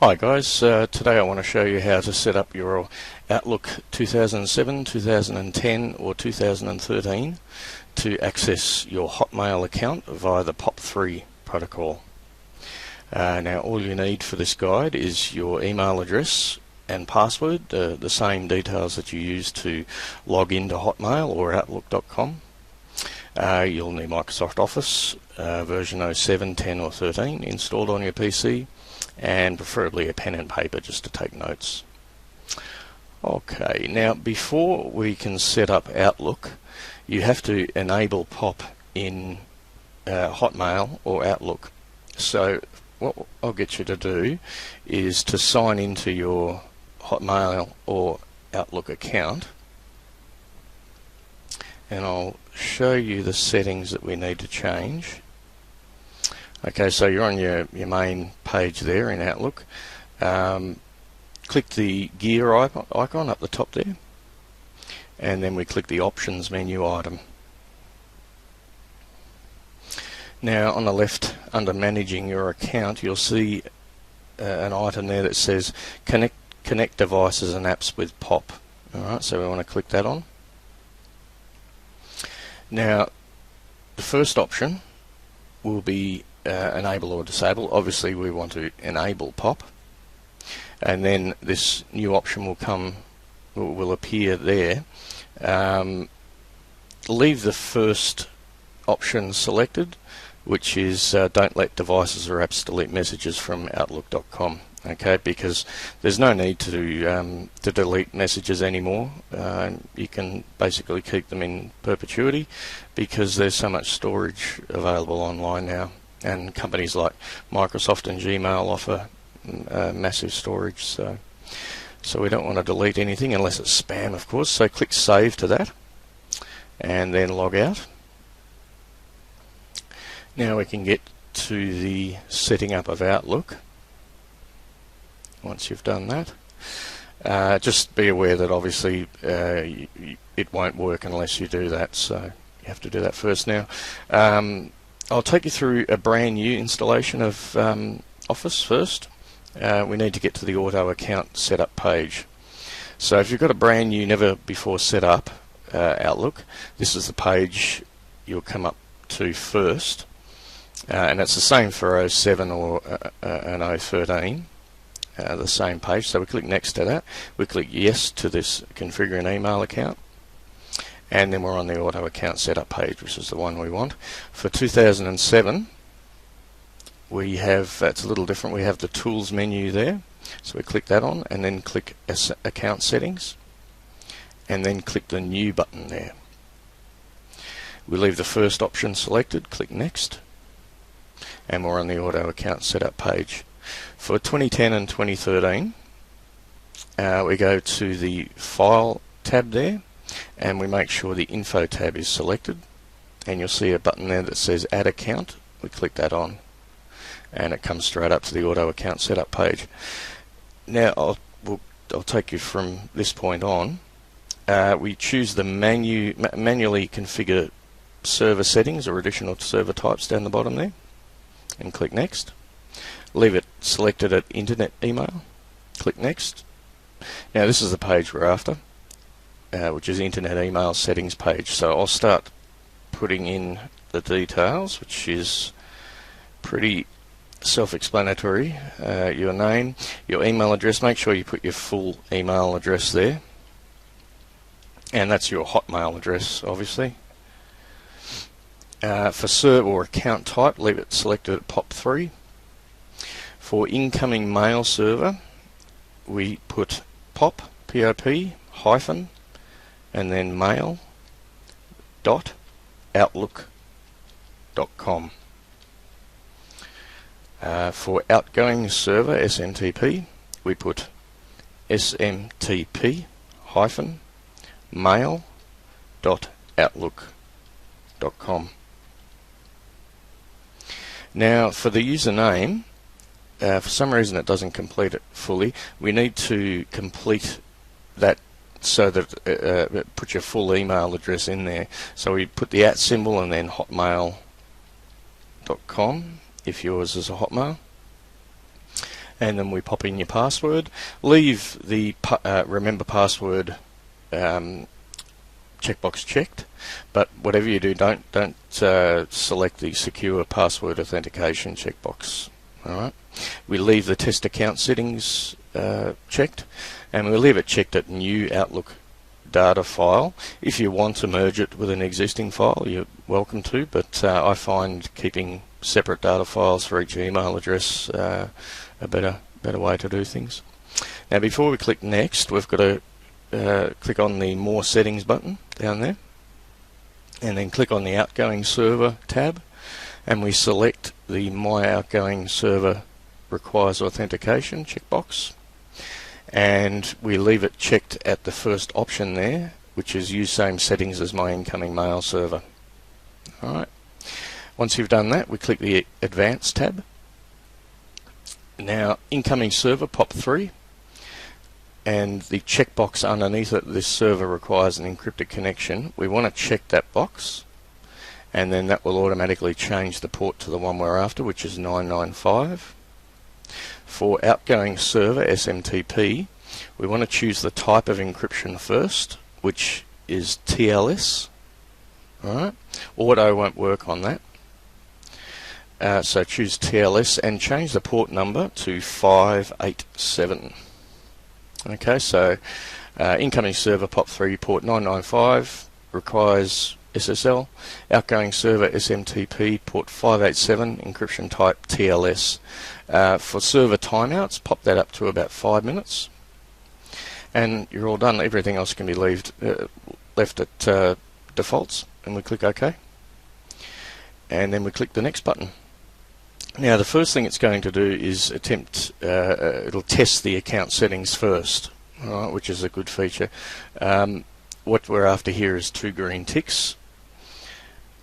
Hi guys, today I want to show you how to set up your Outlook 2007, 2010 or 2013 to access your Hotmail account via the POP3 protocol. Now all you need for this guide is your email address and password, the same details that you use to log into Hotmail or Outlook.com. You'll need Microsoft Office version 07, 10 or 13 installed on your PC, and preferably a pen and paper just to take notes. Okay, now before we can set up Outlook, you have to enable POP in Hotmail or Outlook. So what I'll get you to do is to sign into your Hotmail or Outlook account, and I'll show you the settings that we need to change. Okay, so you're on your main page there in Outlook. Click the gear icon up the top there, and then we click the options menu item. Now on the left under managing your account, you'll see an item there that says connect devices and apps with POP. Alright, so we want to click that on. Now the first option will be enable or disable. Obviously we want to enable POP, and then this new option will appear there. Leave the first option selected, which is don't let devices or apps delete messages from Outlook.com. Okay, because there's no need to delete messages anymore. You can basically keep them in perpetuity because there's so much storage available online now, and companies like Microsoft and Gmail offer massive storage, so we don't want to delete anything unless it's spam, of course. So click save to that and then log out. Now we can get to the setting up of Outlook. Once you've done that, just be aware that obviously it won't work unless you do that, so you have to do that first. Now I'll take you through a brand new installation of Office first. We need to get to the auto account setup page. So if you've got a brand new, never before set up Outlook, this is the page you'll come up to first, and it's the same for 07 or and 013. The same page. So we click next to that, we click yes to this configure an email account, and then we're on the auto account setup page, which is the one we want. For 2007 we have, it's a little different, we have the tools menu there, so we click that on and then click account settings and then click the new button there. We leave the first option selected, click next, and we're on the auto account setup page. For 2010 and 2013 we go to the file tab there, and we make sure the info tab is selected, and you'll see a button there that says add account. We click that on and it comes straight up to the auto account setup page. Now I'll take you from this point on. We choose the manually configure server settings or additional server types down the bottom there, and click next. Leave it selected at internet email, click next. Now this is the page we're after, which is internet email settings page. So I'll start putting in the details, which is pretty self-explanatory. Your name, your email address, make sure you put your full email address there, and that's your Hotmail address obviously. For server or account type, leave it selected at POP3. For incoming mail server, we put POP, P-O-P, hyphen, and then mail dot outlook.com. For outgoing server, SMTP, we put SMTP hyphen mail dot outlook.com. Now for the username, for some reason it doesn't complete it fully. We need to complete that so that put your full email address in there. So we put the @ symbol and then hotmail.com if yours is a Hotmail. and then we pop in your password. Leave the remember password checkbox checked, but whatever you do, don't select the secure password authentication checkbox. Alright, we leave the test account settings checked, and we'll leave it checked at new Outlook data file. If you want to merge it with an existing file, you're welcome to, but I find keeping separate data files for each email address a better way to do things. Now, before we click next, we've got to click on the More Settings button down there, and then click on the Outgoing Server tab, and we select the My Outgoing Server Requires Authentication checkbox, and we leave it checked at the first option there, which is Use Same Settings as My Incoming Mail Server. Alright, once you've done that, we click the Advanced tab. Now, Incoming Server POP3, and the checkbox underneath it, this server requires an encrypted connection. We want to check that box, and then that will automatically change the port to the one we're after, which is 995. For Outgoing Server SMTP, we want to choose the type of encryption first, which is TLS. Alright, auto won't work on that. So choose TLS and change the port number to 587. Okay, so Incoming Server POP3 port 995 requires SSL. Outgoing Server SMTP port 587, encryption type TLS. For server timeouts, pop that up to about 5 minutes, and you're all done. Everything else can be left at defaults, and we click OK, and then we click the next button. Now, the first thing it's going to do is it'll test the account settings first, right, which is a good feature. What we're after here is 2 green ticks,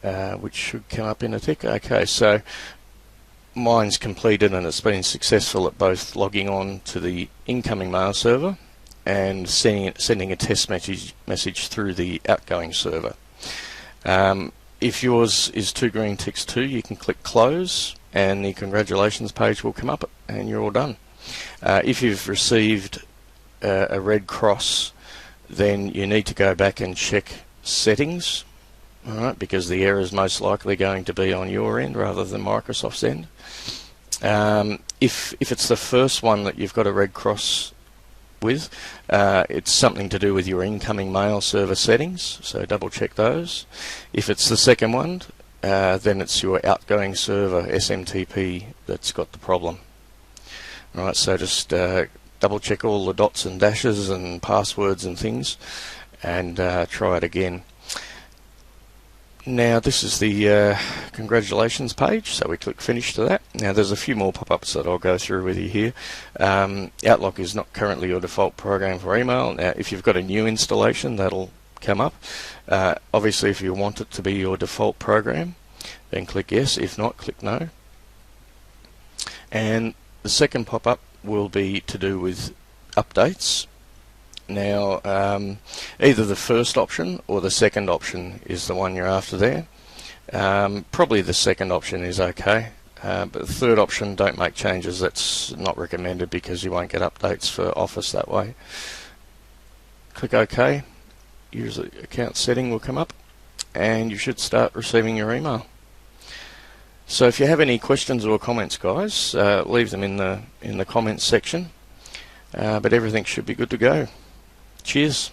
which should come up in a tick. Okay, so mine's completed and it's been successful at both logging on to the incoming mail server and sending a test message through the outgoing server. If yours is 2 green ticks too, you can click close and the congratulations page will come up and you're all done. If you've received a red cross, then you need to go back and check settings, alright, because the error is most likely going to be on your end rather than Microsoft's end. If it's the first one that you've got a red cross with, it's something to do with your incoming mail server settings, so double check those. If it's the second one, then it's your outgoing server SMTP that's got the problem. Right, so just double check all the dots and dashes and passwords and things, and try it again. Now, this is the congratulations page, so we click finish to that. Now, there's a few more pop-ups that I'll go through with you here. Outlook is not currently your default program for email. Now, if you've got a new installation, that'll come up. Obviously, if you want it to be your default program, then click yes. If not, click no. And the second pop-up will be to do with updates. Now, either the first option or the second option is the one you're after there. Probably the second option is okay, but the third option, don't make changes. That's not recommended because you won't get updates for Office that way. Click OK. User account setting will come up and you should start receiving your email. So if you have any questions or comments, guys, leave them in the comments section, but everything should be good to go. Cheers.